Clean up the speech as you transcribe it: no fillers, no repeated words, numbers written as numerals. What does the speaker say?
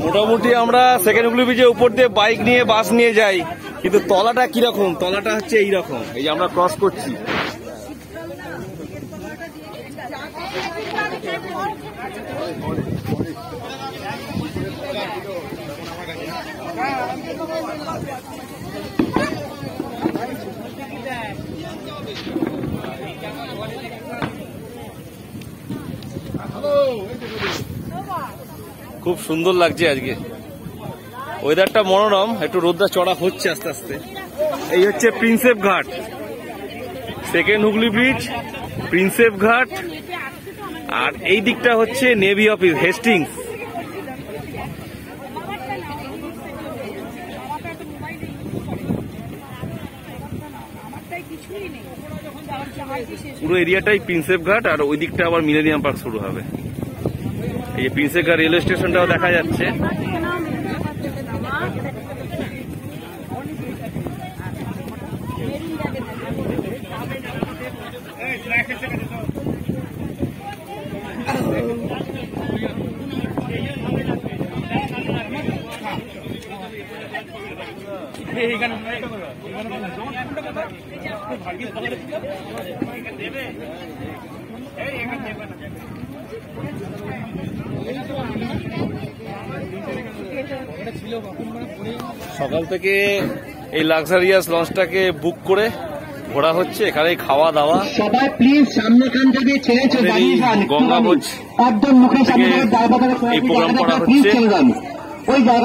মোটামুটি আমরা সেকেন্ড হুগলি ব্রিজের উপর দিয়ে বাইক নিয়ে বাস নিয়ে যাই, কিন্তু তলাটা কিরকম, তলাটা হচ্ছে এইরকম। এই যে আমরা ক্রস করছি, খুব সুন্দর লাগছে আজকে, ওয়েদারটা মনোরম, একটু রোদটা চড়া হচ্ছে আস্তে আস্তে। এই হচ্ছে প্রিন্সেপ ঘাট, সেকেন্ড হুগলি ব্রিজ, প্রিন্সেপ ঘাট, আর এই দিকটা হচ্ছে নেভি অফিস হেস্টিংস। পুরো এরিয়াটাই প্রিন্সেপ ঘাট, আর ওই দিকটা আবার মিলেনিয়াম পার্ক শুরু হবে। এই যে প্রিন্সেপ ঘাট রেলওয়ে স্টেশনটাও দেখা যাচ্ছে। সকাল থেকে এই লাক্সারিয়াস লঞ্চটাকে বুক করে ঘোরা হচ্ছে, এখানে খাওয়া দাওয়া। সবাই প্লিজ সামনেখান থেকে ছেড়ে চলে যান, গঙ্গাবোজ একদম মুখের সামনে এই প্রোগ্রাম করা হচ্ছে। ওই জায়গায়